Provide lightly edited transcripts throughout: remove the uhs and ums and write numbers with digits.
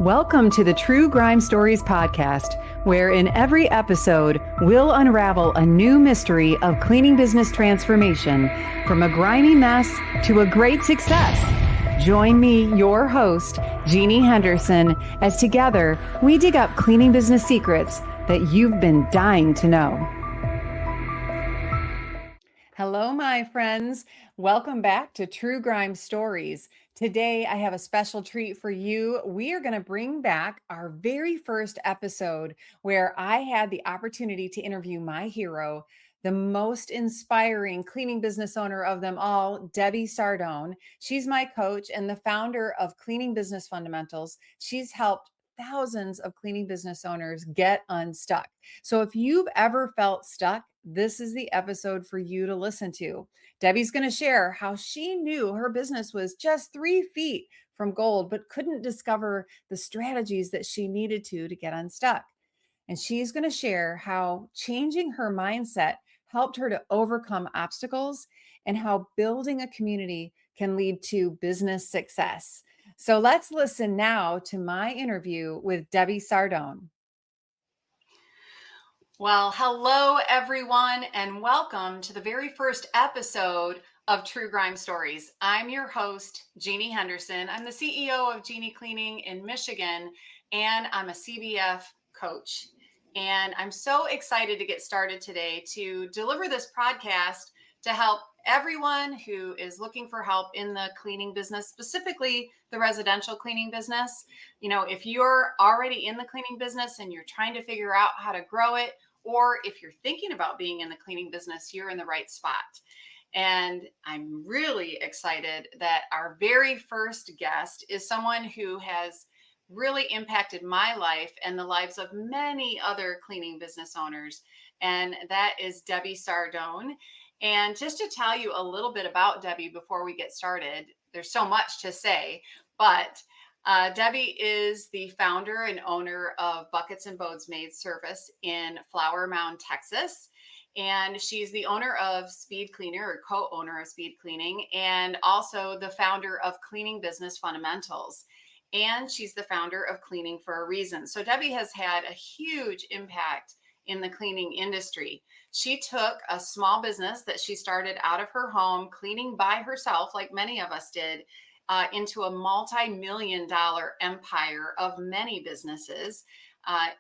Welcome to the True Grime Stories podcast, where in every episode, we'll unravel a new mystery of cleaning business transformation from a grimy mess to a great success. Join me, your host, Jeannie Henderson, as together we dig up cleaning business secrets that you've been dying to know. Hello, my friends. Welcome back to True Grime Stories. Today, I have a special treat for you. We are going to bring back our very first episode where I had the opportunity to interview my hero, the most inspiring cleaning business owner of them all, Debbie Sardone. She's my coach and the founder of Cleaning Business Fundamentals. She's helped thousands of cleaning business owners get unstuck. So if you've ever felt stuck, this is the episode for you to listen to. Debbie's going to share how she knew her business was just 3 feet from gold, but couldn't discover the strategies that she needed to get unstuck. And she's going to share how changing her mindset helped her to overcome obstacles and how building a community can lead to business success. So let's listen now to my interview with Debbie Sardone. Well, hello, everyone, and welcome to the very first episode of True Grime Stories. I'm your host, Jeannie Henderson. I'm the CEO of Jeannie Cleaning in Michigan, and I'm a CBF coach. And I'm so excited to get started today to deliver this podcast to help everyone who is looking for help in the cleaning business, specifically the residential cleaning business. You know, if you're already in the cleaning business and you're trying to figure out how to grow it, or if you're thinking about being in the cleaning business, you're in the right spot. And I'm really excited that our very first guest is someone who has really impacted my life and the lives of many other cleaning business owners. And that is Debbie Sardone. And just to tell you a little bit about Debbie before we get started, there's so much to say, but Debbie is the founder and owner of Buckets and Bodes Maid Service in Flower Mound, Texas. And she's the owner of Speed Cleaner, or co-owner of Speed Cleaning, and also the founder of Cleaning Business Fundamentals. And she's the founder of Cleaning for a Reason. So Debbie has had a huge impact in the cleaning industry. She took a small business that she started out of her home, cleaning by herself, like many of us did, into a multi-million-dollar empire of many businesses.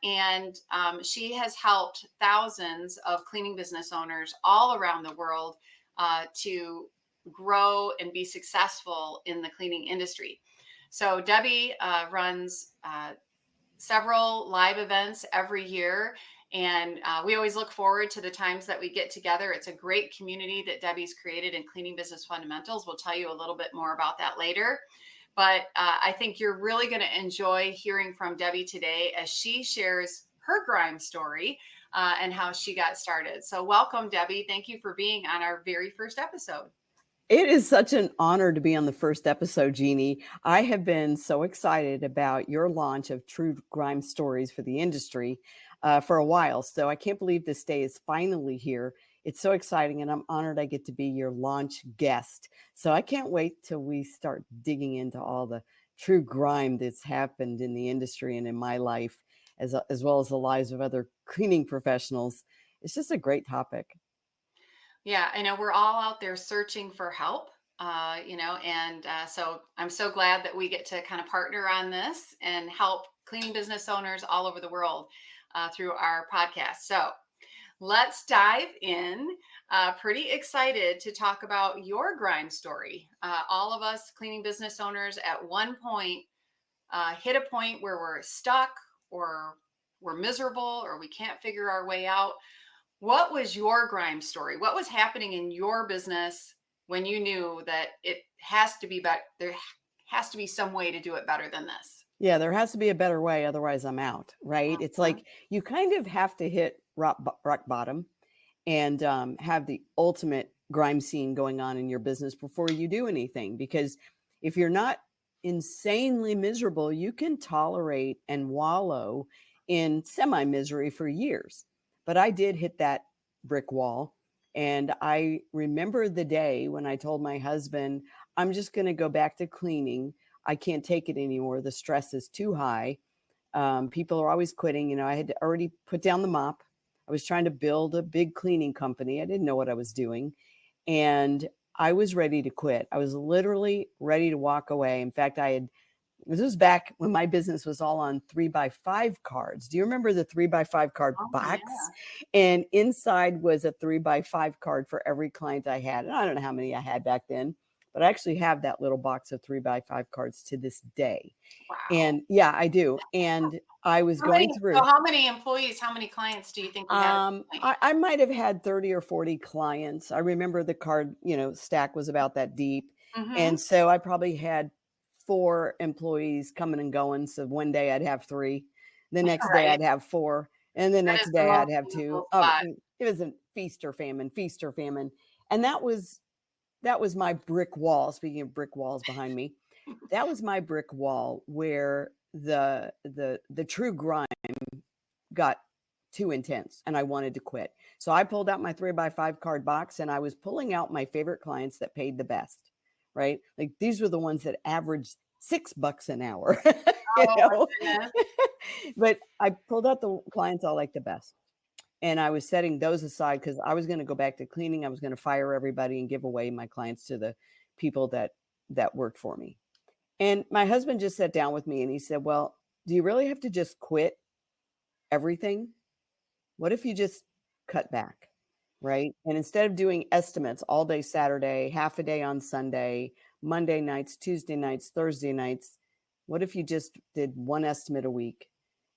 And she has helped thousands of cleaning business owners all around the world to grow and be successful in the cleaning industry. So Debbie runs several live events every year. And we always look forward to the times that we get together. It's a great community that Debbie's created in Cleaning Business Fundamentals. We'll tell you a little bit more about that later. But I think you're really going to enjoy hearing from Debbie today as she shares her grime story and how she got started. So welcome, Debbie. Thank you for being on our very first episode. It is such an honor to be on the first episode, Jeannie. I have been so excited about your launch of True Grime Stories for the industry for a while. So I can't believe this day is finally here. It's so exciting, and I'm honored I get to be your launch guest. So I can't wait till we start digging into all the true grime that's happened in the industry and in my life, as well as the lives of other cleaning professionals. It's just a great topic. Yeah, I know we're all out there searching for help, so I'm so glad that we get to kind of partner on this and help cleaning business owners all over the world through our podcast. So let's dive in. Pretty excited to talk about your grime story. All of us cleaning business owners at one point hit a point where we're stuck or we're miserable or we can't figure our way out. What was your grime story? What was happening in your business when you knew that it has to be better? There has to be some way to do it better than this. Yeah, there has to be a better way. Otherwise, I'm out, right? Uh-huh. It's like you kind of have to hit rock bottom and have the ultimate grime scene going on in your business before you do anything. Because if you're not insanely miserable, you can tolerate and wallow in semi-misery for years. But I did hit that brick wall. And I remember the day when I told my husband, I'm just going to go back to cleaning. I can't take it anymore. The stress is too high. People are always quitting. I had to already put down the mop. I was trying to build a big cleaning company. I didn't know what I was doing. And I was ready to quit. I was literally ready to walk away. In fact, this was back when my business was all on 3x5 cards. Do you remember the 3x5 card Oh, box? yeah. And inside was a 3x5 card for every client I had. And I don't know how many I had back then, but I actually have that little box of 3x5 cards to this day. Wow. And yeah, I do. And I was going through. How many employees, how many clients do you think you had at this point? I might have had 30 or 40 clients. I remember the card, stack was about that deep. And so I probably had 4 employees coming and going. So one day I'd have 3. The next day Right. I'd have 4. And the That is next the day most I'd have 2. beautiful Oh, spot. it was a feast or famine, feast or famine. And that was my brick wall. Speaking of brick walls behind me, that was my brick wall where the true grime got too intense and I wanted to quit. So I pulled out my 3x5 card box and I was pulling out my favorite clients that paid the best, right? Like these were the ones that averaged $6 an hour, Oh my goodness. But I pulled out the clients I liked the best. And I was setting those aside because I was going to go back to cleaning. I was going to fire everybody and give away my clients to the people that worked for me. And my husband just sat down with me and he said, well, do you really have to just quit everything? What if you just cut back, right? And instead of doing estimates all day Saturday, half a day on Sunday, Monday nights, Tuesday nights, Thursday nights, what if you just did one estimate a week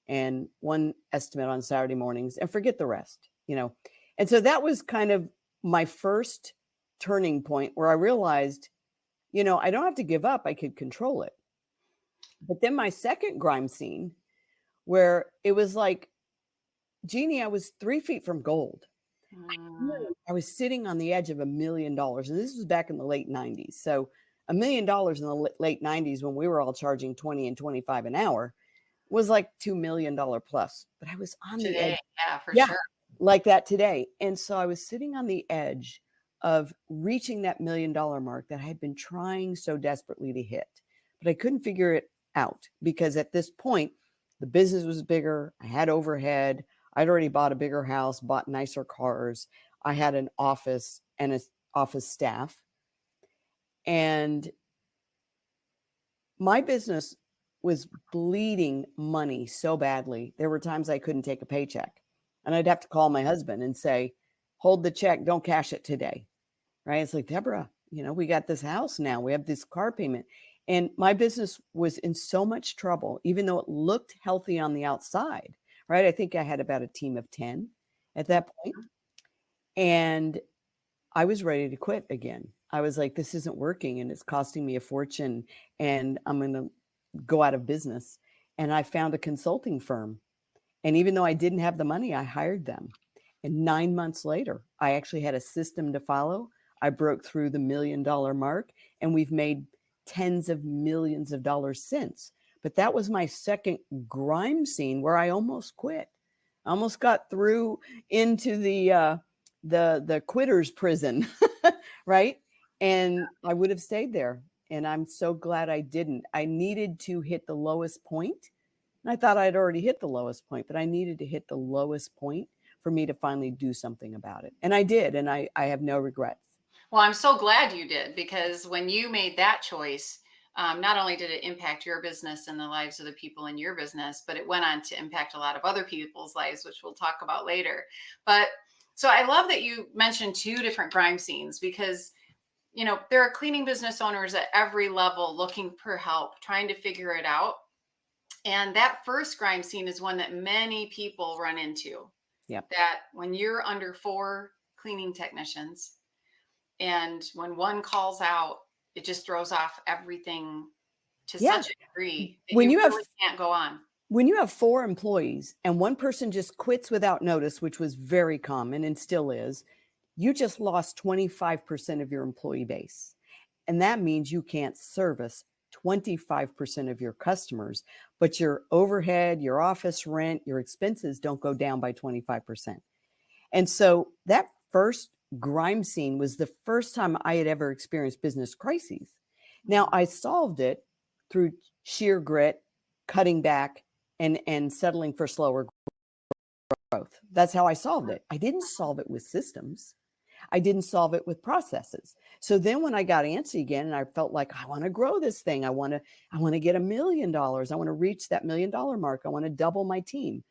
and one estimate on Saturday mornings and forget the rest, And so that was kind of my first turning point where I realized, I don't have to give up. I could control it. But then my second grime scene where it was like, Jeannie, I was 3 feet from gold. I was sitting on the edge of $1 million. And this was back in the late 90s. So $1 million in the late 90s when we were all charging 20 and 25 an hour was like $2 million plus. But I was on the edge. Today, yeah, for sure. Like that today. And so I was sitting on the edge of reaching that $1 million mark that I had been trying so desperately to hit. But I couldn't figure it out because at this point, the business was bigger. I had overhead. I'd already bought a bigger house, bought nicer cars. I had an office and an office staff. And my business was bleeding money so badly. There were times I couldn't take a paycheck. And I'd have to call my husband and say, hold the check, don't cash it today. Right? It's like, Deborah, we got this house now. We have this car payment. And my business was in so much trouble, even though it looked healthy on the outside. Right? I think I had about a team of 10 at that point. And I was ready to quit again. I was like, this isn't working and it's costing me a fortune and I'm going to go out of business. And I found a consulting firm. And even though I didn't have the money, I hired them. And 9 months later, I actually had a system to follow. I broke through the $1 million mark and we've made tens of millions of dollars since. But that was my second grime scene where I almost quit. I almost got through into the quitter's prison, right? And I would have stayed there. And I'm so glad I didn't. I needed to hit the lowest point. And I thought I'd already hit the lowest point, but I needed to hit the lowest point for me to finally do something about it. And I did. And I have no regrets. Well, I'm so glad you did, because when you made that choice, not only did it impact your business and the lives of the people in your business, but it went on to impact a lot of other people's lives, which we'll talk about later. But so I love that you mentioned 2 different grime scenes, because there are cleaning business owners at every level looking for help, trying to figure it out. And that first grime scene is one that many people run into. Yep. That when you're under 4 cleaning technicians, and when one calls out, it just throws off everything to such a degree that when you really can't go on. When you have 4 employees and one person just quits without notice, which was very common and still is, you just lost 25% of your employee base. And that means you can't service 25% of your customers, but your overhead, your office rent, your expenses don't go down by 25%. And so that first grime scene was the first time I had ever experienced business crises. Now I solved it through sheer grit, cutting back, and settling for slower growth. That's how I solved it. I didn't solve it with systems. I didn't solve it with processes. So then when I got antsy again and I felt like I want to grow this thing, I want to get $1 million. I want to reach that $1 million mark. I want to double my team.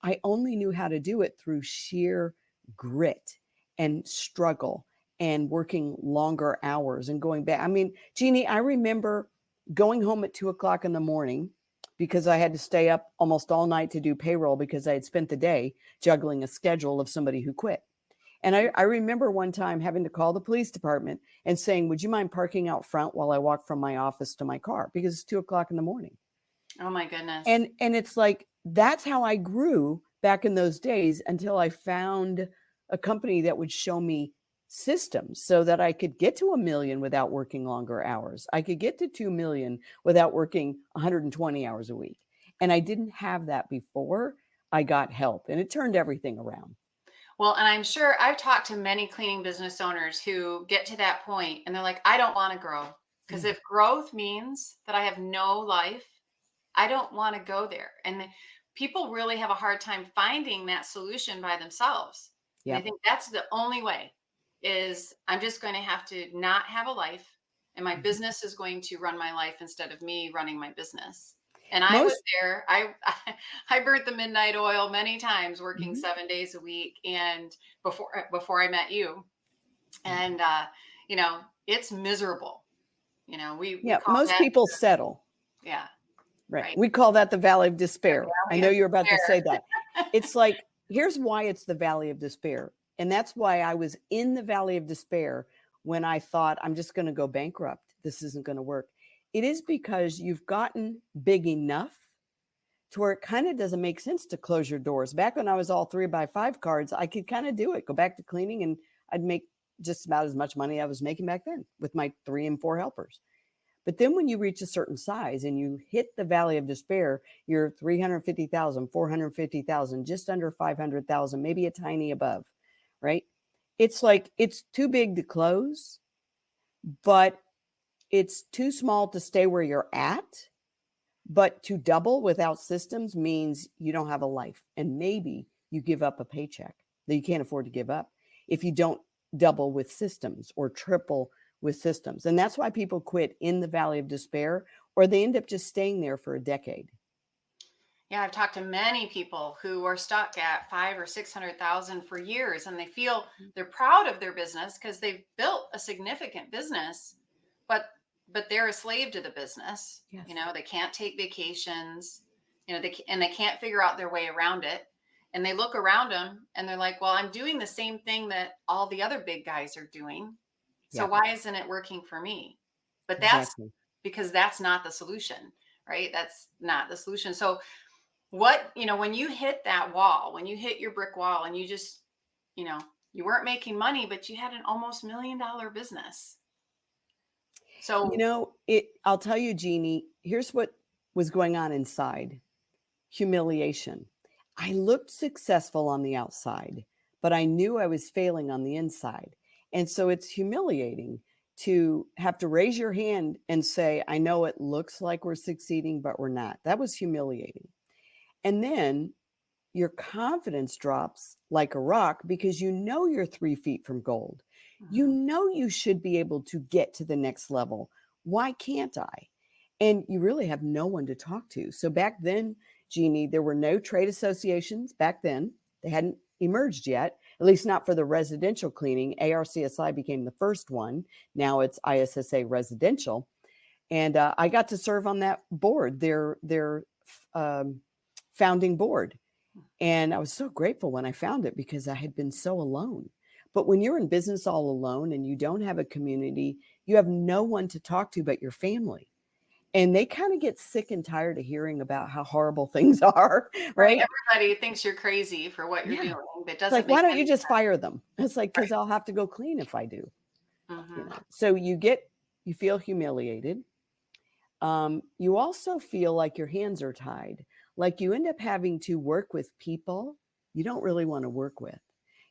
I only knew how to do it through sheer grit and struggle and working longer hours and going back. I mean, Jeannie, I remember going home at 2:00 in the morning because I had to stay up almost all night to do payroll because I had spent the day juggling a schedule of somebody who quit. And I remember one time having to call the police department and saying, would you mind parking out front while I walk from my office to my car? Because it's 2:00 in the morning. Oh my goodness. And it's like, that's how I grew back in those days until I found a company that would show me systems so that I could get to $1 million without working longer hours. I could get to 2 million without working 120 hours a week. And I didn't have that before I got help, and it turned everything around. Well, and I'm sure I've talked to many cleaning business owners who get to that point and they're like, I don't want to grow. Because if growth means that I have no life, I don't want to go there. And people really have a hard time finding that solution by themselves. And I Yep. think that's the only way is I'm just going to have to not have a life and my business is going to run my life instead of me running my business. And I was Most there. I burnt the midnight oil many times, working Mhm. 7 days a week, and before I met you, and you know, it's miserable. You know, we Yeah, call most that, people settle. yeah, Right. right. We call that the valley of The despair. I valley know of you're about to say despair. that. It's like, here's why it's the valley of despair. And that's why I was in the valley of despair when I thought, I'm just going to go bankrupt. This isn't going to work. It is because you've gotten big enough to where it kind of doesn't make sense to close your doors. Back when I was all 3x5 cards, I could kind of do it, go back to cleaning, and I'd make just about as much money I was making back then with my 3 and 4 helpers. But then when you reach a certain size and you hit the valley of despair, you're 350,000, 450,000, just under 500,000, maybe a tiny above, right? It's like it's too big to close, but it's too small to stay where you're at. But to double without systems means you don't have a life. And maybe you give up a paycheck that you can't afford to give up if you don't double with systems or triple with systems. And that's why people quit in the valley of despair, or they end up just staying there for a decade. Yeah, I've talked to many people who are stuck at 5 or 600,000 for years, and they feel they're proud of their business because they've built a significant business, but they're a slave to the business. Yes. You know, they can't take vacations. You know, they can't figure out their way around it. And they look around them and they're like, "Well, I'm doing the same thing that all the other big guys are doing. So Yeah, why isn't it working for me?" But that's exactly. because that's not the solution, right? That's not the solution. So what, you know, when you hit that wall, when you hit your brick wall and you just, you know, you weren't making money, but you had an almost $1 million business. You So, know, I'll tell you, Jeannie, here's what was going on inside: humiliation. I looked successful on the outside, but I knew I was failing on the inside. And so it's humiliating to have to raise your hand and say, I know it looks like we're succeeding, but we're not. That was humiliating. And then your confidence drops like a rock because you know you're 3 feet from gold. You mhm. know you should be able to get to the next level. Why can't I? And you really have no one to talk to. So back then, Jeannie, there were no trade associations back then. They hadn't emerged yet, at least not for the residential cleaning. ARCSI became the first one. Now it's ISSA Residential. And I got to serve on that board, their founding board. And I was so grateful when I found it because I had been so alone. But when you're in business all alone and you don't have a community, you have no one to talk to but your family. And they kind of get sick and tired of hearing about how horrible things are, Right. right? Everybody thinks you're crazy for what you're Yeah. doing, but it It's doesn't like, why make don't you any just sense. fire them? It's like, Right. because I'll have to go clean if I do, you Hmm. know. So you feel humiliated. You also feel like your hands are tied, like you end up having to work with people you don't really want to work with.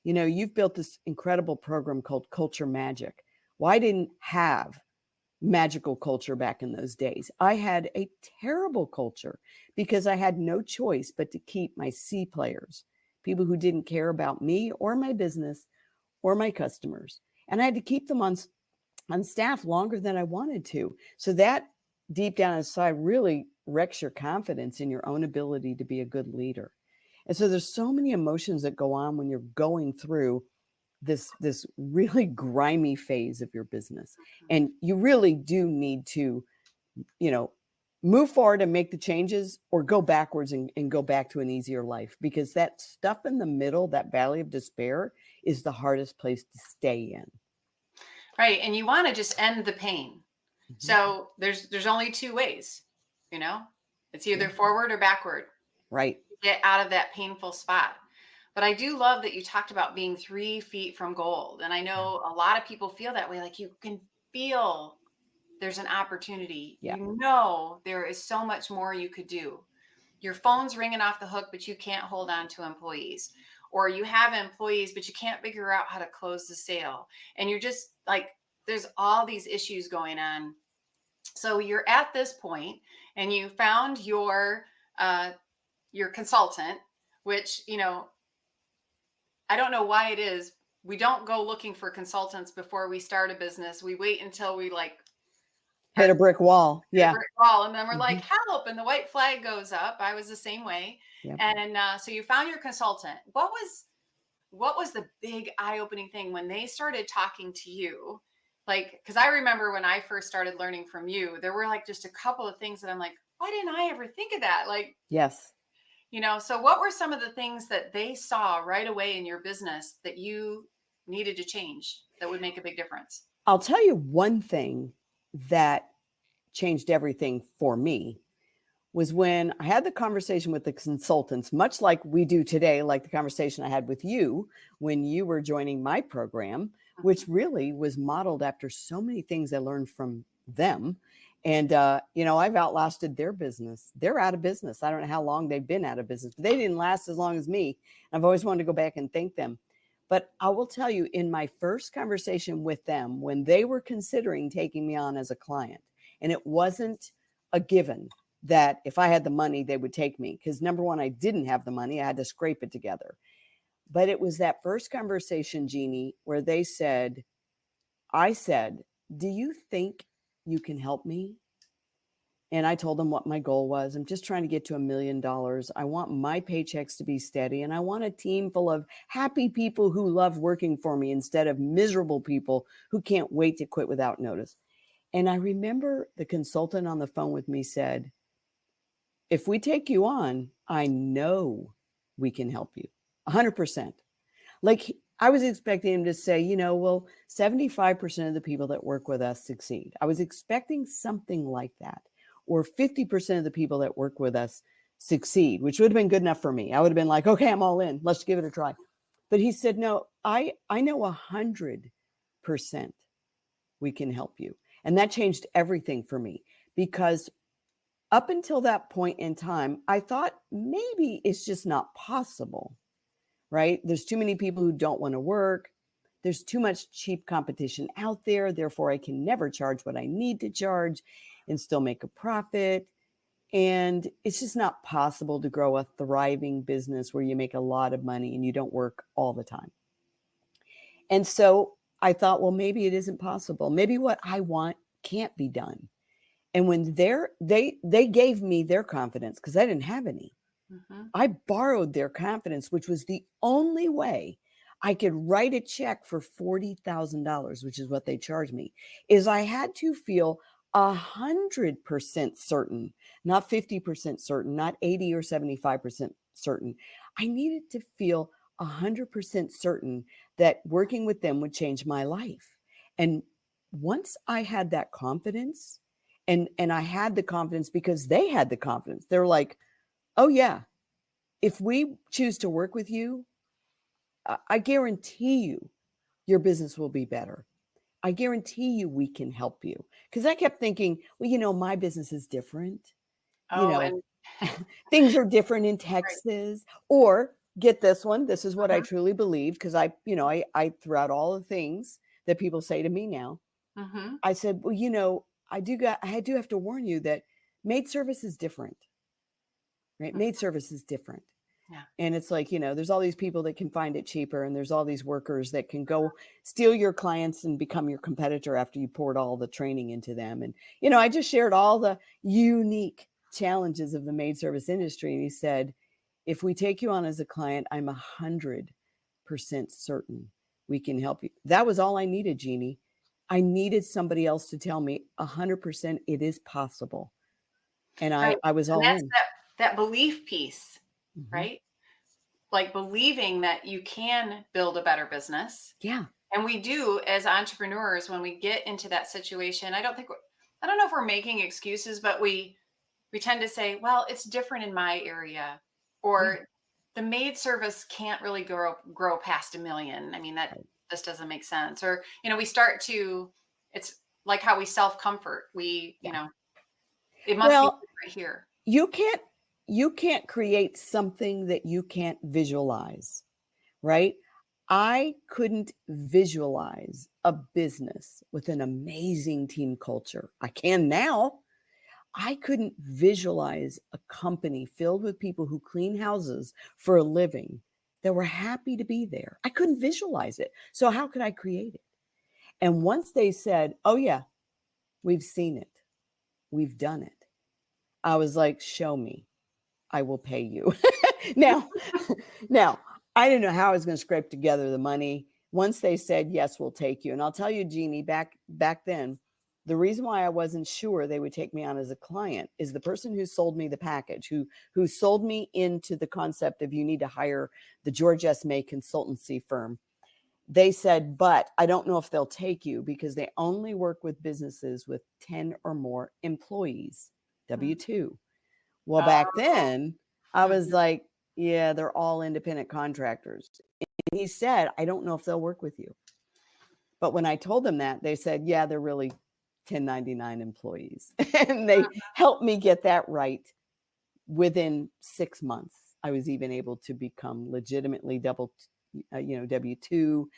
You know, you've built this incredible program called Culture Magic. Well, I didn't have magical culture back in those days. I had a terrible culture because I had no choice but to keep my C players, people who didn't care about me or my business or my customers. And I had to keep them on staff longer than I wanted to. So that deep down inside really wrecks your confidence in your own ability to be a good leader. And so there's so many emotions that go on when you're going through this really grimy phase of your business. And you really do need to, you know, move forward and make the changes or go backwards and go back to an easier life, because that stuff in the middle, that valley of despair, is the hardest place to stay in. Right. And you want to just end the pain. Mm-hmm. So there's only two ways, you know, it's either Yeah. forward or backward. Right. Get out of that painful spot. But I do love that you talked about being 3 feet from gold. And I know a lot of people feel that way. Like you can feel there's an opportunity. Yeah. You know, there is so much more you could do. Your phone's ringing off the hook, but you can't hold on to employees. Or you have employees, but you can't figure out how to close the sale. And you're just like, there's all these issues going on. So you're at this point and you found your consultant, which, you know, I don't know why it is. We don't go looking for consultants before we start a business. We wait until we like Hit a brick wall. hit a Yeah. brick wall, and then we're like, Mm-hmm. help, and the white flag goes up. I was the same way. Yep. And so you found your consultant. What was the big eye-opening thing when they started talking to you? Like, because I remember when I first started learning from you, there were like just a couple of things that I'm like, why didn't I ever think of that? Like, Yes. you know, so what were some of the things that they saw right away in your business that you needed to change that would make a big difference? I'll tell you one thing that changed everything for me was when I had the conversation with the consultants, much like we do today, like the conversation I had with you when you were joining my program, which really was modeled after so many things I learned from them. And, I've outlasted their business. They're out of business. I don't know how long they've been out of business, but they didn't last as long as me. I've always wanted to go back and thank them. But I will tell you, in my first conversation with them, when they were considering taking me on as a client, and it wasn't a given that if I had the money, they would take me. Because number one, I didn't have the money. I had to scrape it together. But it was that first conversation, Jeannie, where I said, do you think you can help me? And I told them what my goal was. I'm just trying to get to $1 million. I want my paychecks to be steady. And I want a team full of happy people who love working for me instead of miserable people who can't wait to quit without notice. And I remember the consultant on the phone with me said, if we take you on, I know we can help you 100%. Like I was expecting him to say, well, 75% of the people that work with us succeed. I was expecting something like that. Or 50% of the people that work with us succeed, which would have been good enough for me. I would have been like, okay, I'm all in. Let's give it a try. But he said, no, I know 100% we can help you. And that changed everything for me, because up until that point in time, I thought maybe it's just not possible, right? There's too many people who don't want to work. There's too much cheap competition out there. Therefore, I can never charge what I need to charge and still make a profit. And it's just not possible to grow a thriving business where you make a lot of money and you don't work all the time. And so I thought, well, maybe it isn't possible. Maybe what I want can't be done. And when they gave me their confidence, because I didn't have any, I borrowed their confidence, which was the only way I could write a check for $40,000, which is what they charged me, is I had to feel 100% certain, not 50% certain, not 80 or 75% certain. I needed to feel 100% certain that working with them would change my life. And once I had that confidence, and I had the confidence because they had the confidence, they're like, oh yeah, if we choose to work with you, I guarantee you your business will be better. I guarantee you we can help you. Because I kept thinking, well, my business is different. And Things are different in right. Texas. Or get this one. This is what I truly believe, because I throughout all the things that people say to me now, I said, well, I do have to warn you that maid service is different, right? Maid service is different. Yeah. And it's like, there's all these people that can find it cheaper, and there's all these workers that can go steal your clients and become your competitor after you poured all the training into them. And, I just shared all the unique challenges of the maid service industry. And he said, if we take you on as a client, I'm 100% certain we can help you. That was all I needed, Jeannie. I needed somebody else to tell me 100% it is possible. And Right. I was And all that's in. that belief piece, Mhm. right? Like believing that you can build a better business. Yeah. And we do as entrepreneurs when we get into that situation. I don't know if we're making excuses, but we tend to say, well, it's different in my area, Yeah. or the maid service can't really grow past 1 million. I mean, that Right. just doesn't make sense. Or, we start to, it's like how we self-comfort. We, Yeah. it must be Well, right here. you can't create something that you can't visualize, right? I couldn't visualize a business with an amazing team culture. I can now. I couldn't visualize a company filled with people who clean houses for a living that were happy to be there. I couldn't visualize it. So how could I create it? And once they said, "Oh yeah, we've seen it. We've done it." I was like, "Show me. I will pay you." now, now, I didn't know how I was going to scrape together the money. Once they said, "Yes, we'll take you." And I'll tell you, Jeannie, back then, the reason why I wasn't sure they would take me on as a client is the person who sold me the package, who sold me into the concept of you need to hire the George S. May consultancy firm. They said, "But I don't know if they'll take you because they only work with businesses with 10 or more employees, W-2." Well, back Oh, then, I was mhm. like, "Yeah, they're all independent contractors." And he said, "I don't know if they'll work with you." But when I told them that, they said, "Yeah, they're really 1099 employees." And they helped me get that right within 6 months. I was even able to become legitimately W-2.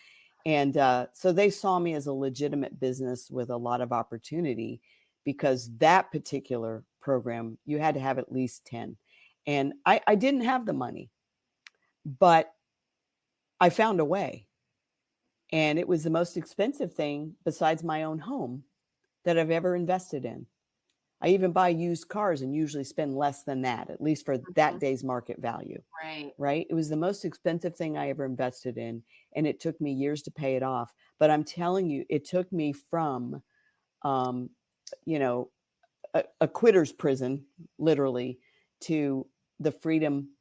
And so they saw me as a legitimate business with a lot of opportunity, because that particular program, you had to have at least 10. And I didn't have the money, but I found a way. And it was the most expensive thing besides my own home that I've ever invested in. I even buy used cars and usually spend less than that, at least for that Mhm. day's market value. Right. Right? It was the most expensive thing I ever invested in, and it took me years to pay it off. But I'm telling you, it took me from, um, you know, a quitter's prison, literally, to the freedom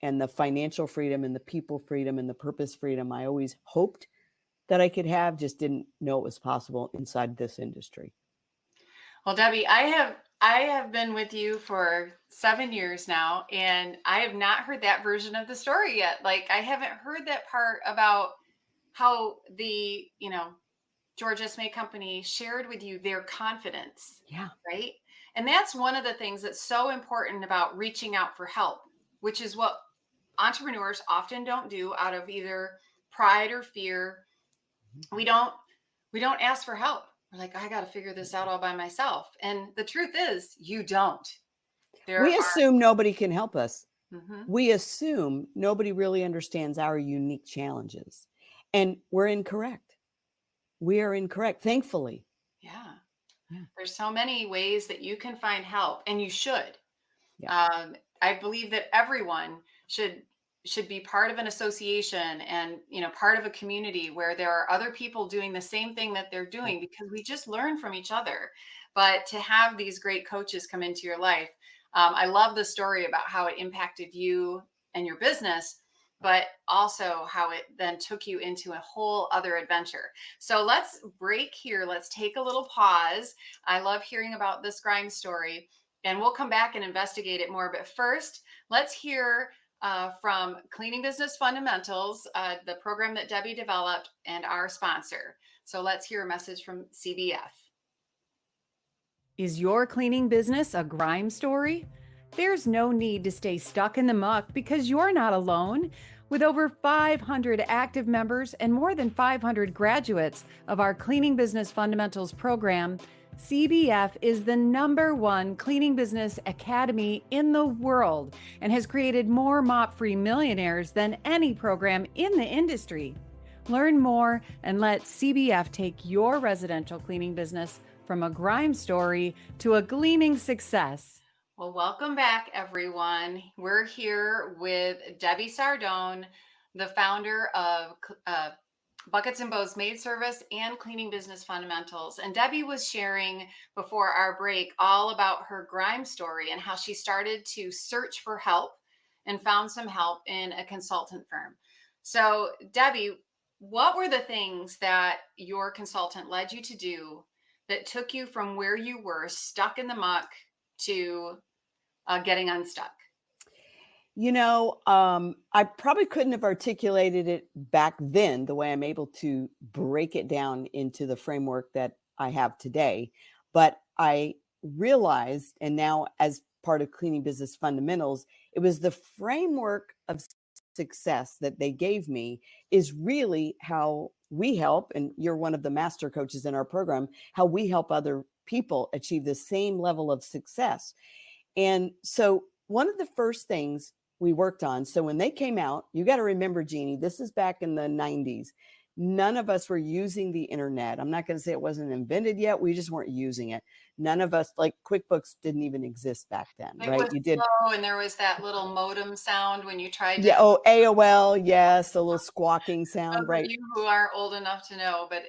and the financial freedom and the people freedom and the purpose freedom I always hoped that I could have, just didn't know it was possible inside this industry. Well, Debbie, I have been with you for 7 years now, and I have not heard that version of the story yet. Like, I haven't heard that part about how the, George S. May Company shared with you their confidence, Yeah. right? And that's one of the things that's so important about reaching out for help, which is what entrepreneurs often don't do out of either pride or fear. We don't we don't ask for help. We're like, I got to figure this out all by myself. And the truth is, you don't. There We are. assume nobody can help us. Mhm. We assume nobody really understands our unique challenges. And we're incorrect. We are incorrect, thankfully. Yeah. Yeah. There's so many ways that you can find help, and you should. Yeah. I believe that everyone should be part of an association, and part of a community where there are other people doing the same thing that they're Right. doing, because we just learn from each other. But to have these great coaches come into your life, I love the story about how it impacted you and your business, but also how it then took you into a whole other adventure. So let's break here. Let's take a little pause. I love hearing about this grime story, and we'll come back and investigate it more. But first, let's hear from Cleaning Business Fundamentals, the program that Debbie developed, and our sponsor. So let's hear a message from CBF. Is your cleaning business a grime story? There's no need to stay stuck in the muck because you're not alone. With over 500 active members and more than 500 graduates of our Cleaning Business Fundamentals program, CBF is the #1 cleaning business academy in the world and has created more mop-free millionaires than any program in the industry. Learn more and let CBF take your residential cleaning business from a grime story to a gleaming success. Well, welcome back, everyone. We're here with Debbie Sardone, the founder of Buckets and Bows Maid Service and Cleaning Business Fundamentals. And Debbie was sharing before our break all about her grime story and how she started to search for help and found some help in a consultant firm. So, Debbie, what were the things that your consultant led you to do that took you from where you were stuck in the muck to getting unstuck? I probably couldn't have articulated it back then the way I'm able to break it down into the framework that I have today. But I realized, and now as part of Cleaning Business Fundamentals, it was the framework of success that they gave me is really how we help, and you're one of the master coaches in our program, how we help other people achieve the same level of success. And so one of the first things we worked on, so when they came out, you got to remember, Jeannie, this is back in the 90s. None of us were using the internet. I'm not going to say it wasn't invented yet. We just weren't using it. None of us, like QuickBooks didn't even exist back then, It right? was slow, and there was that little modem sound when you tried to. Yeah. Oh, AOL. Yes. A little squawking sound, Those of right? you who aren't old enough to know, but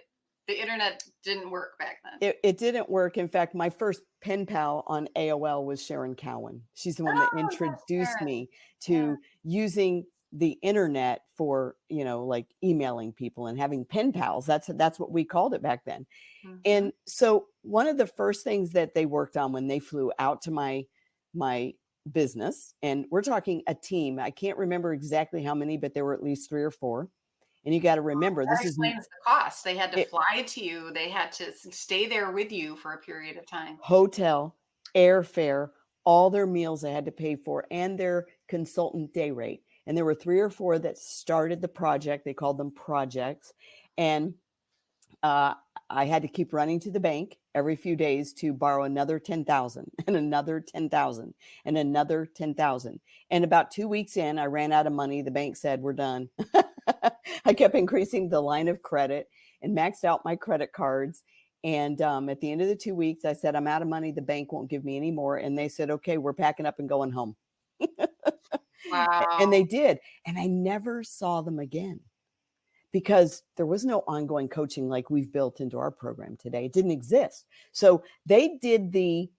the internet didn't work back then. It didn't work. In fact, my first pen pal on AOL was Sharon Cowan. She's the one that Oh, yes, introduced Sharon. me Yeah. to using the internet for, like emailing people and having pen pals. That's what we called it back then. Mhm. And so one of the first things that they worked on when they flew out to my business, and we're talking a team. I can't remember exactly how many, but there were at least 3 or 4. And you got to remember, That this is explains the cost. They had to it, fly to you. They had to stay there with you for a period of time. hotel, airfare, all their meals they had to pay for, and their consultant day rate. And there were 3 or 4 that started the project. They called them projects. And I had to keep running to the bank every few days to borrow another 10,000 and another 10,000 and another 10,000. And about 2 weeks in, I ran out of money. The bank said, "We're done." I kept increasing the line of credit and maxed out my credit cards. And at the end of the 2 weeks, I said, "I'm out of money. The bank won't give me any more." And they said, "Okay, we're packing up and going home." And Wow. they did. And I never saw them again, because there was no ongoing coaching like we've built into our program today. It didn't exist. So they did the,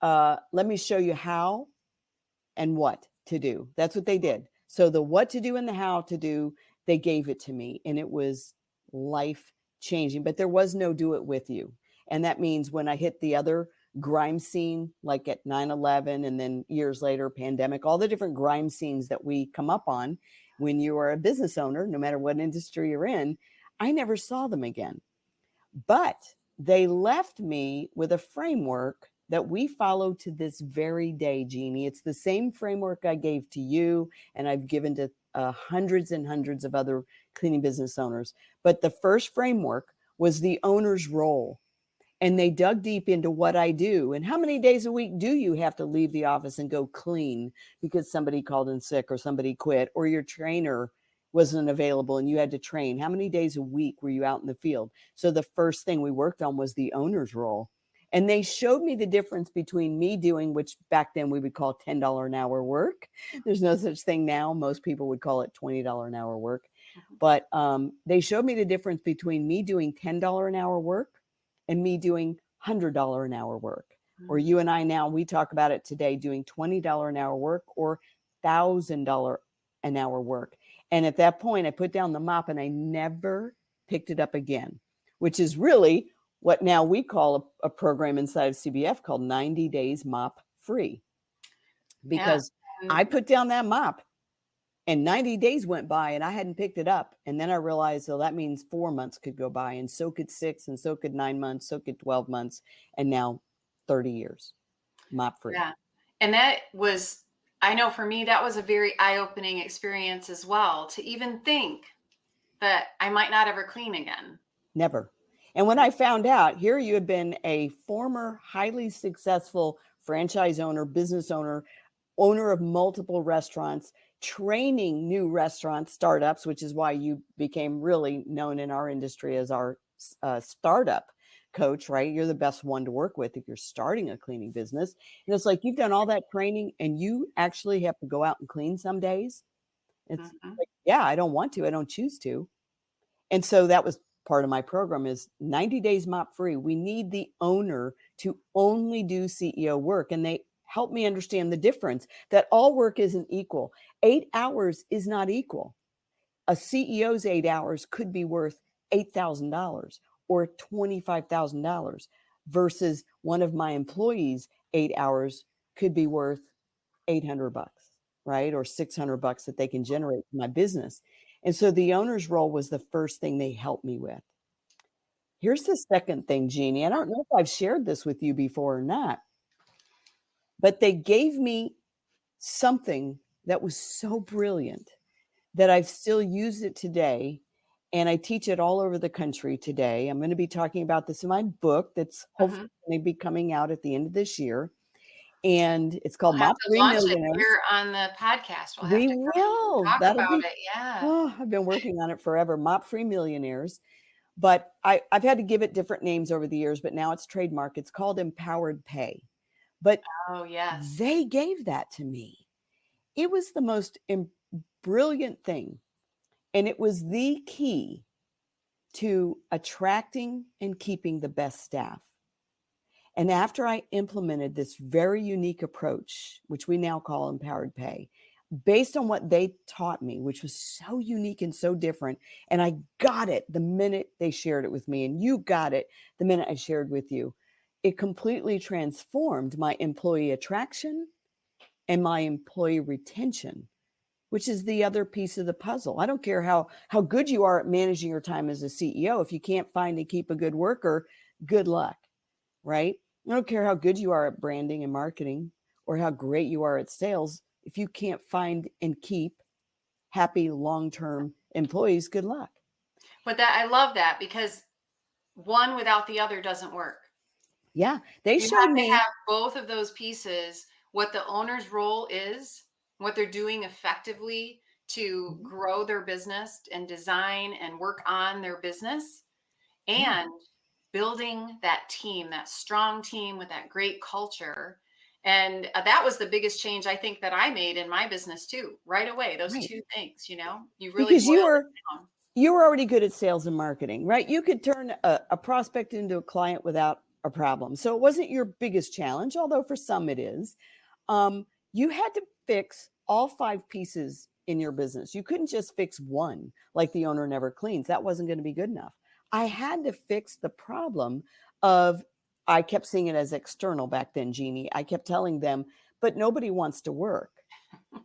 let me show you how and what to do. That's what they did. So the what to do and the how to do, they gave it to me, and it was life changing, but there was no do it with you. And that means when I hit the other grime scene, like at 9/11, and then years later, pandemic, all the different grime scenes that we come up on when you are a business owner, no matter what industry you're in, I never saw them again. But they left me with a framework that we follow to this very day, Jeannie. It's the same framework I gave to you and I've given to hundreds and hundreds of other cleaning business owners. But the first framework was the owner's role. And they dug deep into what I do. And how many days a week do you have to leave the office and go clean because somebody called in sick or somebody quit or your trainer wasn't available and you had to train? How many days a week were you out in the field? So the first thing we worked on was the owner's role. And they showed me the difference between me doing, which back then we would call $10 an hour work. There's no such thing now. Most people would call it $20 an hour work. But they showed me the difference between me doing $10 an hour work and me doing $100 an hour work. Or you and I now, we talk about it today, doing $20 an hour work or $1,000 an hour work. And at that point, I put down the mop and I never picked it up again, which is really what now we call a program inside of CBF called 90 Days Mop Free. Because Yeah. I put down that mop and 90 days went by and I hadn't picked it up. And then I realized, well, that means 4 months could go by, and so could 6, and so could 9 months, so could 12 months, and now 30 years, mop free. Yeah. And that was, I know for me, that was a very eye-opening experience as well, to even think that I might not ever clean again. Never. And when I found out, here you had been a former highly successful franchise owner, business owner, owner of multiple restaurants, training new restaurant startups, which is why you became really known in our industry as our startup coach, right? You're the best one to work with if you're starting a cleaning business. And it's like, you've done all that training and you actually have to go out and clean some days. It's like, yeah, I don't want to, I don't choose to. And so that was part of my program is 90 days mop free. We need the owner to only do CEO work. And they help me understand the difference that all work isn't equal. 8 hours is not equal. A CEO's 8 hours could be worth $8,000 or $25,000 versus one of my employees' 8 hours could be worth $800, right? Or $600 that they can generate from my business. And so the owner's role was the first thing they helped me with. Here's the second thing, Jeannie. I don't know if I've shared this with you before or not, but they gave me something that was so brilliant that I've still used it today. And I teach it all over the country today. I'm going to be talking about this in my book that's hopefully going to be coming out at the end of this year. And it's called We'll have Mop to Free launch it Millionaires. here on the podcast. We'll have We to will. talk That'll about be, it. Yeah. oh, I've been working on it forever. Mop Free Millionaires. But I've had to give it different names over the years, but now it's trademark. It's called Empowered Pay. But Oh, yes. they gave that to me. It was the most brilliant thing. And it was the key to attracting and keeping the best staff. And after I implemented this very unique approach, which we now call Empowered Pay, based on what they taught me, which was so unique and so different, and I got it the minute they shared it with me, and you got it the minute I shared with you, it completely transformed my employee attraction and my employee retention, which is the other piece of the puzzle. I don't care how good you are at managing your time as a CEO. If you can't find and keep a good worker, good luck, right? I don't care how good you are at branding and marketing or how great you are at sales. If you can't find and keep happy long-term employees, good luck. But I love that because one without the other doesn't work. Yeah, they You showed have to me. have both of those pieces, what the owner's role is, what they're doing effectively to grow their business and design and work on their business, Yeah. and building that team, that strong team with that great culture. And that was the biggest change I think that I made in my business too, right away. Those Right. two things, you really Because boiled it down. you were already good at sales and marketing, right? You could turn a prospect into a client without a problem. So it wasn't your biggest challenge, although for some it is. You had to fix all 5 pieces in your business. You couldn't just fix one, like the owner never cleans. That wasn't going to be good enough. I had to fix the problem of, I kept seeing it as external back then, Jeannie. I kept telling them, but nobody wants to work.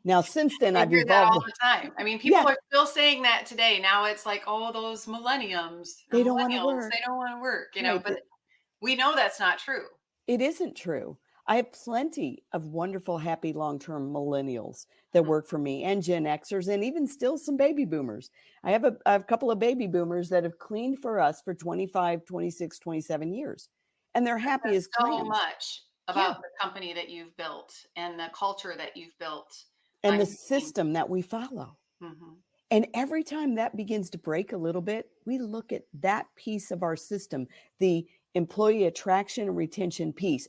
Now, since then, I I've hear that evolved. all the time. I mean, people Yeah, are still saying that today. Now it's like, oh, those millennials or they don't want to millennials, work. they don't want to work, Right. but we know that's not true. It isn't true. I have plenty of wonderful, happy, long-term millennials that work for me and Gen Xers and even still some baby boomers. I have a couple of baby boomers that have cleaned for us for 25, 26, 27 years. And they're happy as So clams. much Yeah. about the company that you've built and the culture that you've built And on the your team. system that we follow. Mhm. And every time that begins to break a little bit, we look at that piece of our system, the employee attraction and retention piece.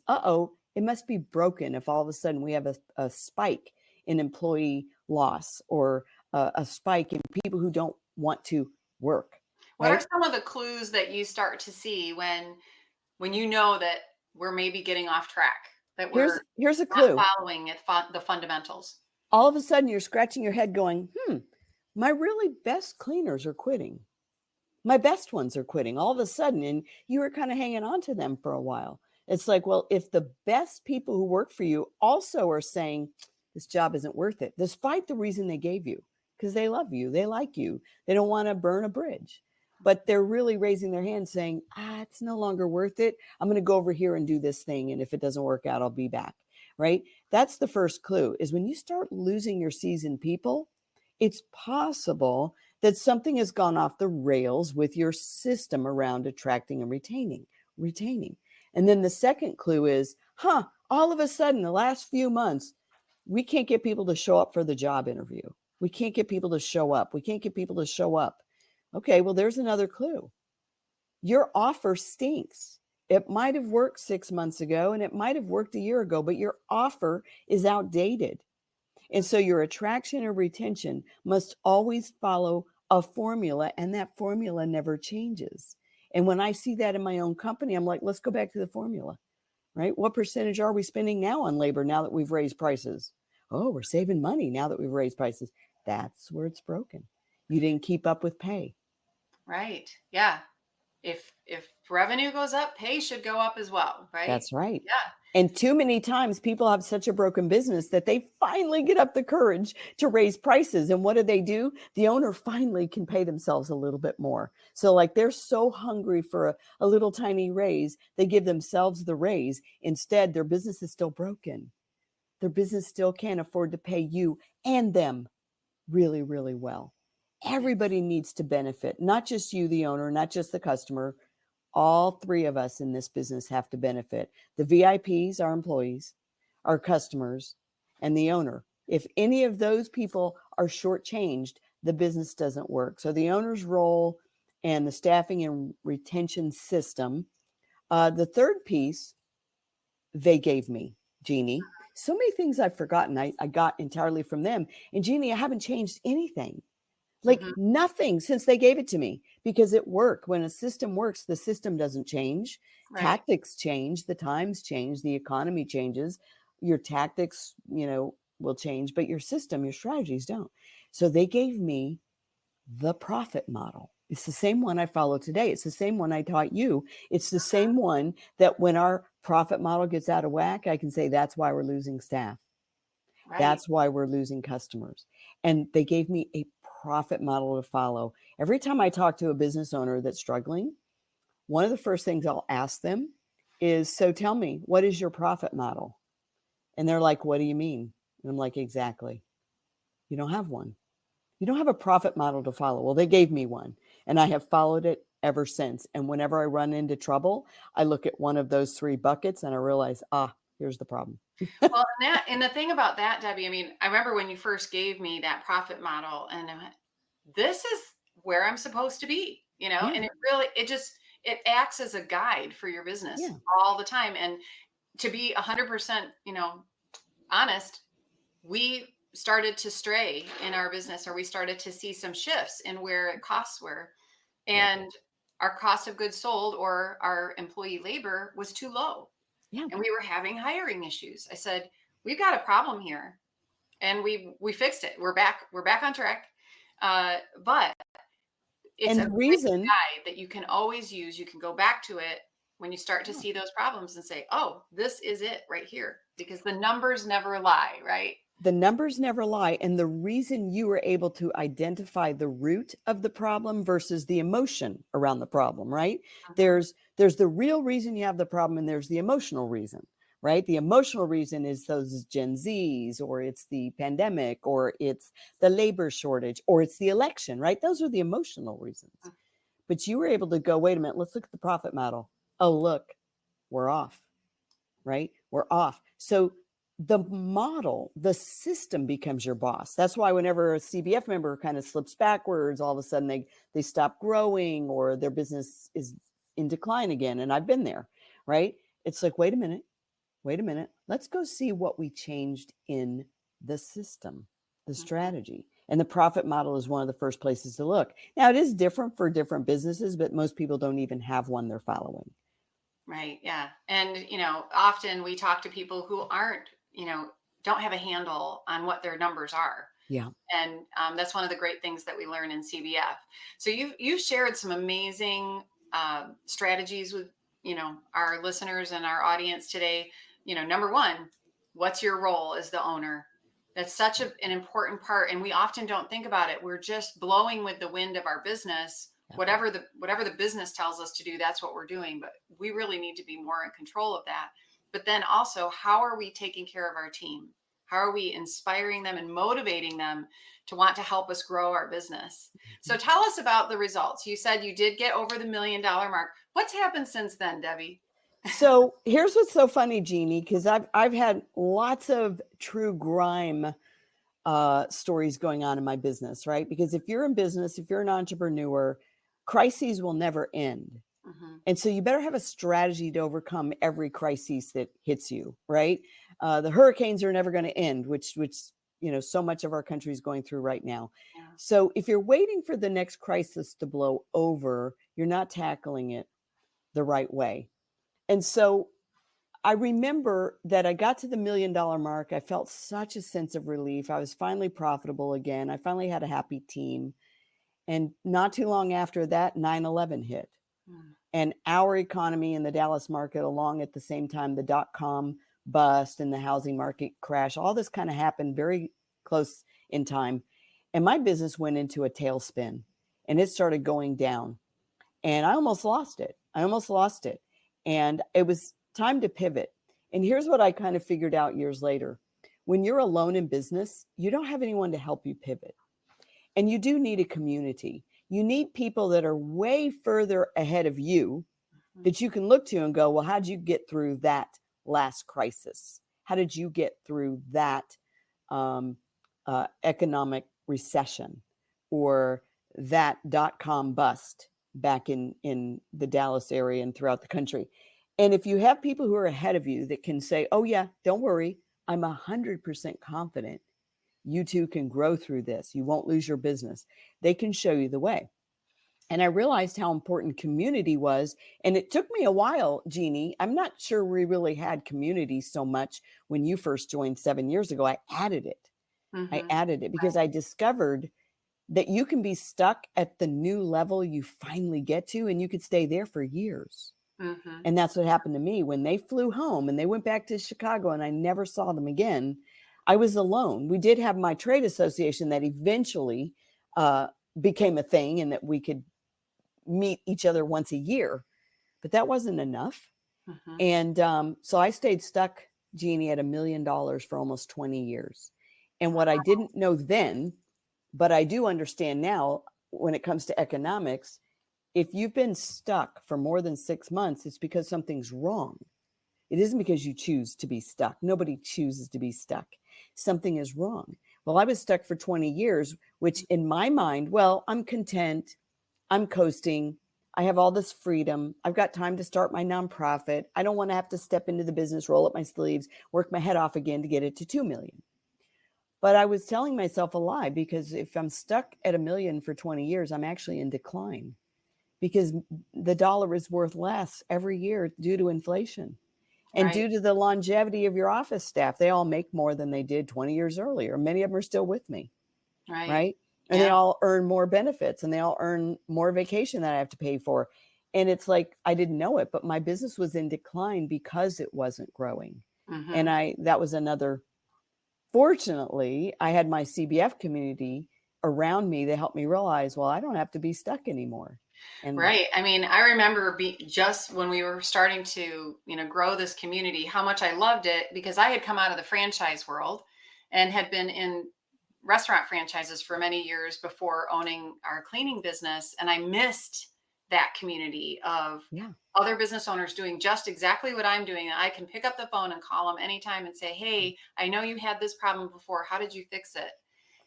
It must be broken if all of a sudden we have a spike in employee loss or a spike in people who don't want to work. What are Right? some of the clues that you start to see when you know that we're maybe getting off track, that we're Here's a not clue. following the fundamentals? All of a sudden you're scratching your head going, my really best cleaners are quitting. My best ones are quitting all of a sudden, and you were kind of hanging on to them for a while. It's like, well, if the best people who work for you also are saying this job isn't worth it, despite the reason they gave you, because they love you, they like you, they don't want to burn a bridge, but they're really raising their hand saying, it's no longer worth it. I'm going to go over here and do this thing. And if it doesn't work out, I'll be back. Right. That's the first clue, is when you start losing your seasoned people, it's possible that something has gone off the rails with your system around attracting and retaining. And then the second clue is, all of a sudden, the last few months, we can't get people to show up for the job interview. We can't get people to show up. We can't get people to show up. Okay, well, there's another clue. Your offer stinks. It might have worked 6 months ago and it might have worked a year ago, but your offer is outdated. And so your attraction or retention must always follow a formula, and that formula never changes. And when I see that in my own company, I'm like, let's go back to the formula, right? What percentage are we spending now on labor now that we've raised prices? Oh, we're saving money now that we've raised prices. That's where it's broken. You didn't keep up with pay. Right. Yeah. If revenue goes up, pay should go up as well, right? That's right. Yeah. And too many times people have such a broken business that they finally get up the courage to raise prices. And what do? The owner finally can pay themselves a little bit more. So like they're so hungry for a little tiny raise, they give themselves the raise. Instead, their business is still broken. Their business still can't afford to pay you and them really, really well. Everybody needs to benefit, not just you, the owner, not just the customer. All three of us in this business have to benefit. The VIPs, our employees, our customers, and the owner. If any of those people are shortchanged, the business doesn't work. So the owner's role and the staffing and retention system. The third piece they gave me, Jeannie. So many things I've forgotten. I got entirely from them. And Jeannie, I haven't changed anything. Like nothing since they gave it to me, because it worked. When a system works, the system doesn't change. Right. Tactics change, the times change, the economy changes. Your tactics, will change, but your system, your strategies don't. So they gave me the profit model. It's the same one I follow today. It's the same one I taught you. It's the same one that when our profit model gets out of whack, I can say that's why we're losing staff. Right. That's why we're losing customers. And they gave me a profit model to follow. Every time I talk to a business owner that's struggling, one of the first things I'll ask them is, so tell me, what is your profit model? And they're like, what do you mean? And I'm like, exactly. You don't have one. You don't have a profit model to follow. Well, they gave me one, and I have followed it ever since. And whenever I run into trouble, I look at one of those 3 buckets and I realize, here's the problem. Well, and the thing about that, Debbie, I mean, I remember when you first gave me that profit model, and I went, this is where I'm supposed to be, Yeah. and it acts as a guide for your business all the time. And to be 100%, honest, we started to stray in our business, or we started to see some shifts in where costs were, and our cost of goods sold or our employee labor was too low. Yeah. And we were having hiring issues. I said, we've got a problem here, and we fixed it. We're back on track. But it's a reason guide that you can always use. You can go back to it when you start to see those problems and say, oh, this is it right here, because the numbers never lie, right? The numbers never lie. And the reason you were able to identify the root of the problem versus the emotion around the problem, right? There's the real reason you have the problem, and there's the emotional reason, right? The emotional reason is those Gen Zs, or it's the pandemic, or it's the labor shortage, or it's the election, right? Those are the emotional reasons. But you were able to go, wait a minute, let's look at the profit model. Oh, look, we're off, right? We're off. So the model, the system becomes your boss. That's why whenever a CBF member kind of slips backwards, all of a sudden they stop growing, or their business is in decline again. And I've been there, right? It's like, wait a minute. Let's go see what we changed in the system, the strategy. And the profit model is one of the first places to look. Now, it is different for different businesses, but most people don't even have one they're following. Right. Yeah. And, often we talk to people who aren't, don't have a handle on what their numbers are. Yeah. And that's one of the great things that we learn in CBF. So you've shared some amazing strategies with, our listeners and our audience today. Number one, what's your role as the owner? That's such an important part. And we often don't think about it. We're just blowing with the wind of our business. Whatever the business tells us to do, that's what we're doing. But we really need to be more in control of that. But then also, how are we taking care of our team? How are we inspiring them and motivating them to want to help us grow our business? So tell us about the results. You said you did get over the $1 million mark. What's happened since then, Debbie? So here's what's so funny, Jeannie, because I've had lots of true grime stories going on in my business, right? Because if you're in business, if you're an entrepreneur, crises will never end. Mm-hmm. And so you better have a strategy to overcome every crisis that hits you, right? The hurricanes are never going to end, which so much of our country is going through right now. Yeah. So if you're waiting for the next crisis to blow over, you're not tackling it the right way. And so I remember that I got to the $1 million mark. I felt such a sense of relief. I was finally profitable again. I finally had a happy team. And not too long after that, 9/11 hit. And our economy in the Dallas market, along at the same time, the dot-com bust and the housing market crash, all this kind of happened very close in time. And my business went into a tailspin and it started going down. And I almost lost it. And it was time to pivot. And here's what I kind of figured out years later. When you're alone in business, you don't have anyone to help you pivot. And you do need a community. You need people that are way further ahead of you that you can look to and go, well, how did you get through that last crisis? How did you get through that economic recession or that dot-com bust back in the Dallas area and throughout the country? And if you have people who are ahead of you that can say, oh yeah, don't worry, I'm 100% confident you too can grow through this. You won't lose your business. They can show you the way. And I realized how important community was. And it took me a while, Jeannie. I'm not sure we really had community so much when you first joined 7 years ago. I added it. Because I discovered that you can be stuck at the new level you finally get to, and you could stay there for years. Mm-hmm. And that's what happened to me when they flew home and they went back to Chicago and I never saw them again. I was alone. We did have my trade association that eventually became a thing and that we could meet each other once a year, but that wasn't enough. Mm-hmm. And so I stayed stuck, Jeannie, at $1 million for almost 20 years. And what I didn't know then, but I do understand now when it comes to economics, if you've been stuck for more than 6 months, it's because something's wrong. It isn't because you choose to be stuck. Nobody chooses to be stuck. Something is wrong. Well, I was stuck for 20 years, which in my mind, well, I'm content. I'm coasting. I have all this freedom. I've got time to start my nonprofit. I don't want to have to step into the business, roll up my sleeves, work my head off again to get it to 2 million. But I was telling myself a lie, because if I'm stuck at $1 million for 20 years, I'm actually in decline because the dollar is worth less every year due to inflation. And due to the longevity of your office staff, they all make more than they did 20 years earlier. Many of them are still with me. Right. And they all earn more benefits and they all earn more vacation that I have to pay for. And it's like, I didn't know it, but my business was in decline because it wasn't growing. Mm-hmm. And that was another, fortunately, I had my CBF community around me that helped me realize, well, I don't have to be stuck anymore. And right. I mean, I remember just when we were starting to, grow this community, how much I loved it, because I had come out of the franchise world and had been in restaurant franchises for many years before owning our cleaning business. And I missed that community of other business owners doing just exactly what I'm doing. I can pick up the phone and call them anytime and say, hey, I know you had this problem before. How did you fix it?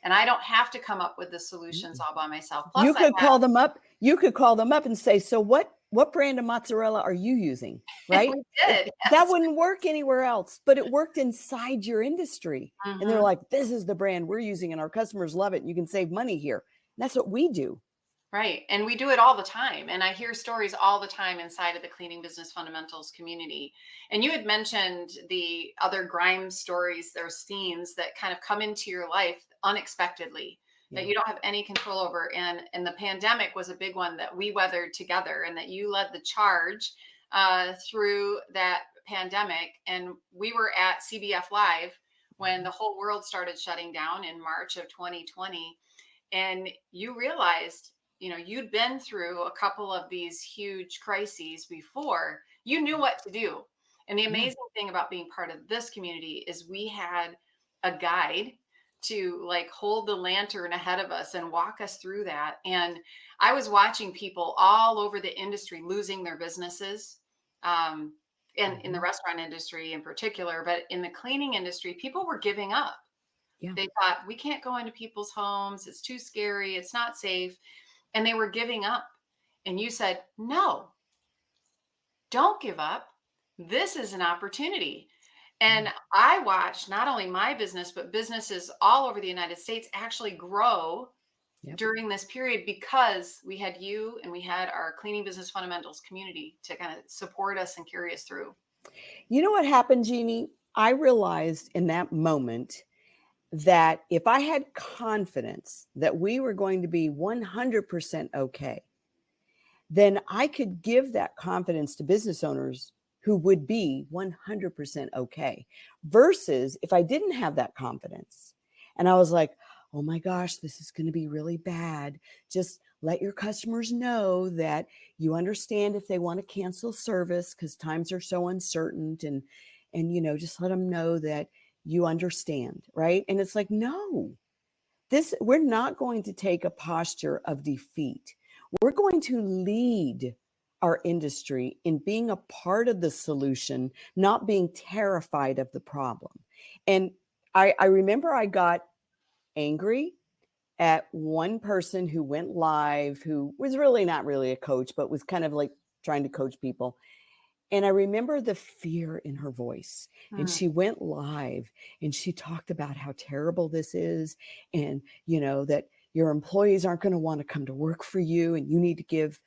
And I don't have to come up with the solutions all by myself. Plus, you could call them up. You could call them up and say, so what brand of mozzarella are you using? Right? We did. That wouldn't work anywhere else, but it worked inside your industry. Mm-hmm. And they're like, this is the brand we're using and our customers love it. And you can save money here. And that's what we do. Right. And we do it all the time. And I hear stories all the time inside of the Cleaning Business Fundamentals community. And you had mentioned the other grime stories, there's themes that kind of come into your life unexpectedly that you don't have any control over. And the pandemic was a big one that we weathered together, and that you led the charge through that pandemic. And we were at CBF Live when the whole world started shutting down in March of 2020. And you realized, you'd been through a couple of these huge crises before. You knew what to do. And the amazing thing about being part of this community is we had a guide to like hold the lantern ahead of us and walk us through that. And I was watching people all over the industry losing their businesses. And in the restaurant industry in particular, but in the cleaning industry, people were giving up. Yeah. They thought, we can't go into people's homes. It's too scary. It's not safe. And they were giving up. And you said, no, don't give up. This is an opportunity. And I watched not only my business, but businesses all over the United States actually grow during this period because we had you and we had our cleaning business fundamentals community to kind of support us and carry us through. You know what happened, Jeannie? I realized in that moment that if I had confidence that we were going to be 100% okay, then I could give that confidence to business owners who would be 100% okay. Versus if I didn't have that confidence and I was like, oh my gosh, this is going to be really bad. Just let your customers know that you understand if they want to cancel service because times are so uncertain, and you know, just let them know that you understand, right? And it's like, no, we're not going to take a posture of defeat. We're going to lead our industry in being a part of the solution, not being terrified of the problem. And I remember I got angry at one person who went live, who was really not really a coach, but was kind of like trying to coach people. And I remember the fear in her voice. And she went live and she talked about how terrible this is. And, you know, that your employees aren't going to want to come to work for you and you need to give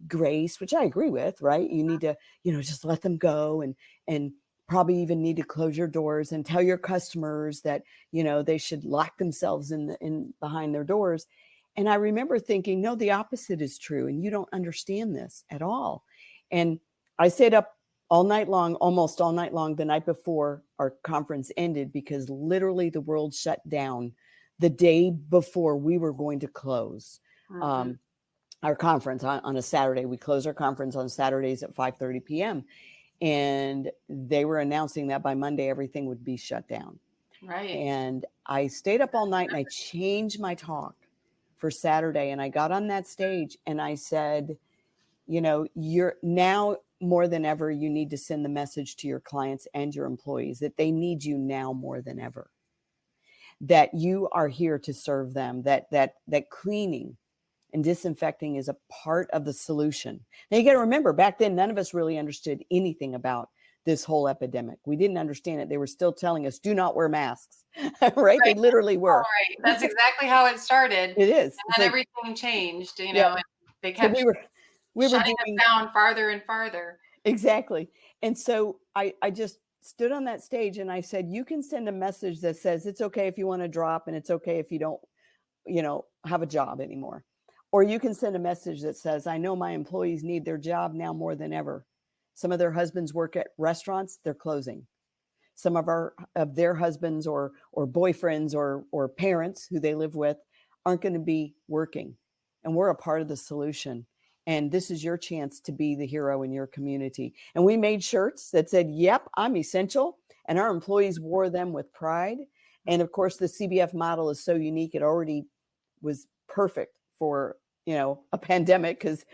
grace, which I agree with, right? You need to, you know, just let them go, and probably even need to close your doors and tell your customers that, you know, they should lock themselves in behind their doors. And I remember thinking, no, the opposite is true. And you don't understand this at all. And I stayed up all night long, almost all night long, the night before our conference ended, because literally the world shut down the day before we were going to close. Our conference on a Saturday. We close our conference on Saturdays at 5:30 p.m. And they were announcing that by Monday, everything would be shut down. Right. And I stayed up all night and I changed my talk for Saturday. And I got on that stage and I said, you know, you're now more than ever, you need to send the message to your clients and your employees that they need you now more than ever, that you are here to serve them, that cleaning and disinfecting is a part of the solution. Now you got to remember, back then, none of us really understood anything about this whole epidemic. We didn't understand it. They were still telling us, do not wear masks, right? They literally were. Right. That's exactly how it started. It is. And then everything changed, you know, and they kept so we were shutting doing us down farther and farther. Exactly. And so I just stood on that stage and I said, you can send a message that says, it's okay if you want to drop and it's okay if you don't, you know, have a job anymore. Or you can send a message that says, I know my employees need their job now more than ever. Some of their husbands work at restaurants, they're closing. Some of their husbands or boyfriends or parents who they live with aren't going to be working. And we're a part of the solution. And this is your chance to be the hero in your community. And we made shirts that said, yep, I'm essential. And our employees wore them with pride. And of course, the CBF model is so unique. It already was perfect for, you know, a pandemic because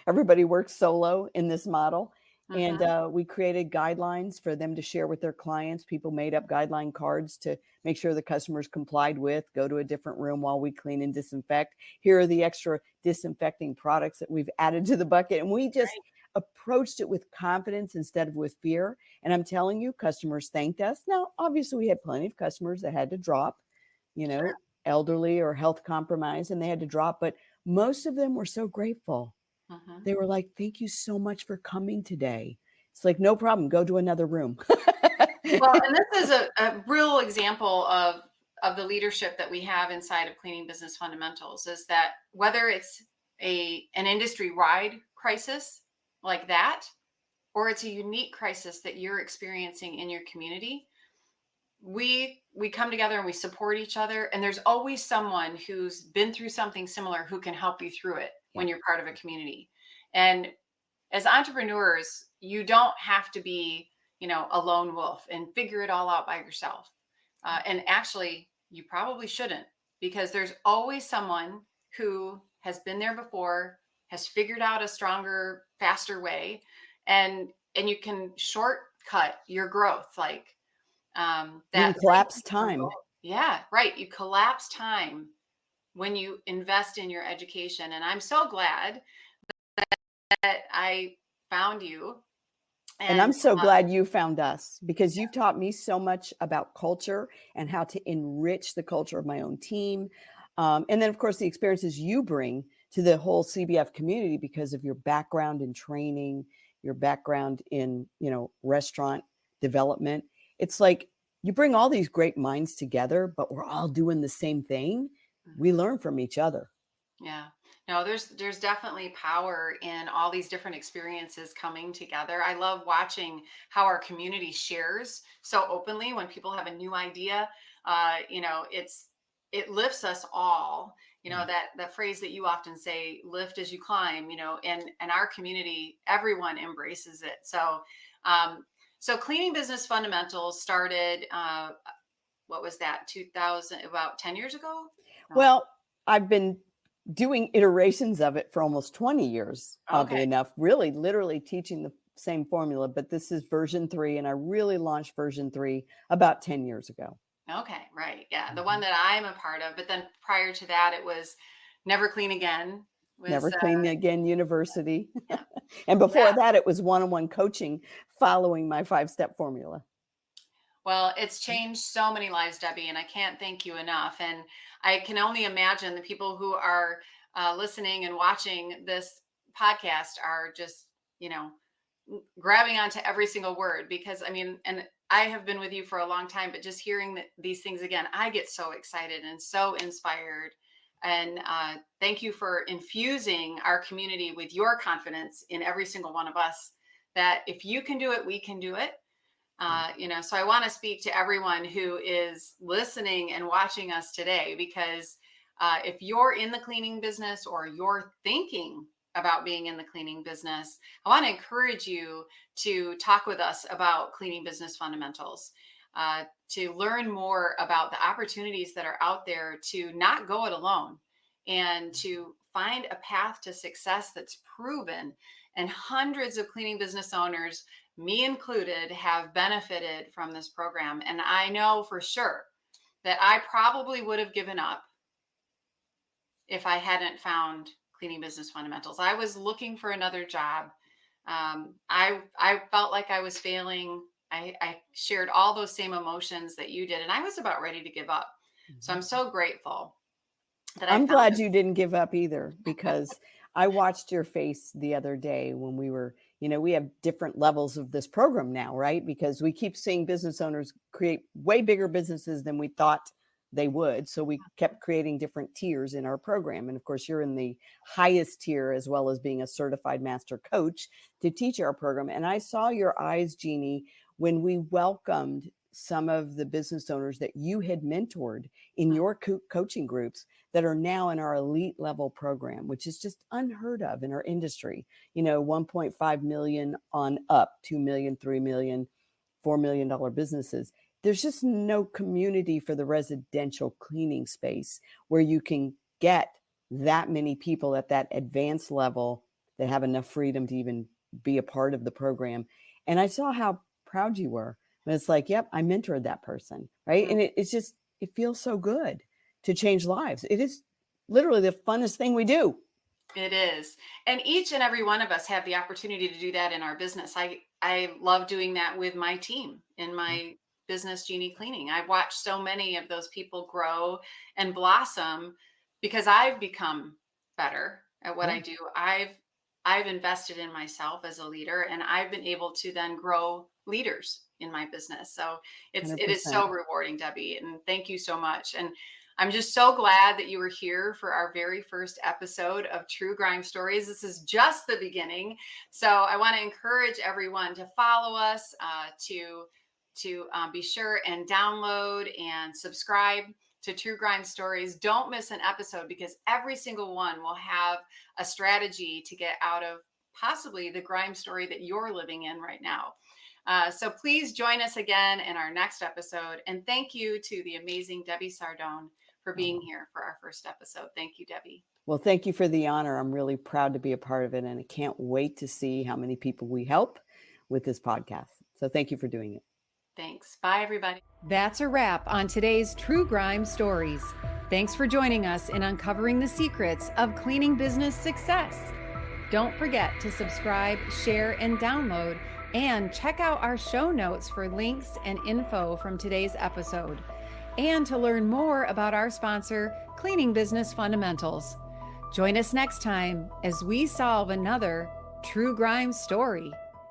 everybody works solo in this model. And we created guidelines for them to share with their clients. People made up guideline cards to make sure the customers complied with, go to a different room while we clean and disinfect. Here are the extra disinfecting products that we've added to the bucket. And we just approached it with confidence instead of with fear. And I'm telling you, customers thanked us. Now, obviously, we had plenty of customers that had to drop, you know, elderly or health compromised, and they had to drop. But most of them were so grateful. They were like, thank you so much for coming today. It's like, no problem. Go to another room. Well, and this is a real example of the leadership that we have inside of Cleaning Business Fundamentals, is that whether it's an industry-wide crisis like that, or it's a unique crisis that you're experiencing in your community, we come together and we support each other. And there's always someone who's been through something similar who can help you through it when you're part of a community. And as entrepreneurs, you don't have to be, you know, a lone wolf and figure it all out by yourself. And actually, you probably shouldn't, because there's always someone who has been there before, has figured out a stronger, faster way, and you can shortcut your growth. Like You can that collapse time. yeah, right. You collapse time when you invest in your education. And I'm so glad that I found you. And And I'm so glad you found us, because you've taught me so much about culture and how to enrich the culture of my own team. And then, of course, the experiences you bring to the whole CBF community because of your background in training, your background in, restaurant development. It's like you bring all these great minds together, but we're all doing the same thing. We learn from each other. yeah. No, there's definitely power in all these different experiences coming together. I love watching how our community shares so openly when people have a new idea. It lifts us all. That phrase that you often say, lift as you climb, and our community, everyone embraces it. So cleaning business fundamentals started, what was that, 2000, about 10 years ago? No. Well, I've been doing iterations of it for almost 20 years, oddly Okay. enough, really literally teaching the same formula, but this is version 3, and I really launched version 3 about 10 years ago. Okay, right. Yeah, the one that I'm a part of. But then prior to that, it was Never Clean Again. Was Never Clean Again University. yeah, And before yeah. that, it was one-on-one coaching following my 5-step formula. Well, it's changed so many lives, Debbie, and I can't thank you enough. And I can only imagine the people who are listening and watching this podcast are just, you know, grabbing onto every single word, because I mean, and I have been with you for a long time, but just hearing these things again, I get so excited and so inspired. And thank you for infusing our community with your confidence in every single one of us, that if you can do it, we can do it. So I want to speak to everyone who is listening and watching us today, because if you're in the cleaning business or you're thinking about being in the cleaning business, I want to encourage you to talk with us about cleaning business fundamentals, to learn more about the opportunities that are out there, to not go it alone, and to find a path to success that's proven. And hundreds of cleaning business owners, me included, have benefited from this program. And I know for sure that I probably would have given up if I hadn't found cleaning business fundamentals. I was looking for another job. I felt like I was failing. I shared all those same emotions that you did, and I was about ready to give up. So I'm so grateful that I I'm found glad this. you didn't give up either, because I watched your face the other day when we have different levels of this program now, right? Because we keep seeing business owners create way bigger businesses than we thought they would. So we kept creating different tiers in our program. And of course, you're in the highest tier, as well as being a certified master coach to teach our program. And I saw your eyes, Jeannie, when we welcomed some of the business owners that you had mentored in your coaching groups that are now in our elite level program, which is just unheard of in our industry. 1.5 million on up, 2 million, 3 million, $4 million businesses. There's just no community for the residential cleaning space where you can get that many people at that advanced level that have enough freedom to even be a part of the program. And I saw how proud you were. And it's like, yep, I mentored that person, right? And it feels so good to change lives. It is literally the funnest thing we do. It is. And each and every one of us have the opportunity to do that in our business. I love doing that with my team in my business, Jeannie Cleaning. I've watched so many of those people grow and blossom because I've become better at what I do. I've invested in myself as a leader, and I've been able to then grow leaders in my business. So it is 100%. so rewarding, Debbie, and thank you so much. And I'm just so glad that you were here for our very first episode of True Grime Stories. This is just the beginning. So I want to encourage everyone to follow us, to be sure and download and subscribe to True Grime Stories. Don't miss an episode, because every single one will have a strategy to get out of possibly the grime story that you're living in right now. So please join us again in our next episode. And thank you to the amazing Debbie Sardone for being here for our first episode. Thank you, Debbie. Well, thank you for the honor. I'm really proud to be a part of it, and I can't wait to see how many people we help with this podcast. So thank you for doing it. Thanks. Bye, everybody. That's a wrap on today's True Grime Stories. Thanks for joining us in uncovering the secrets of cleaning business success. Don't forget to subscribe, share, and download, and check out our show notes for links and info from today's episode, and to learn more about our sponsor, Cleaning Business Fundamentals. Join us next time as we solve another True Grime story.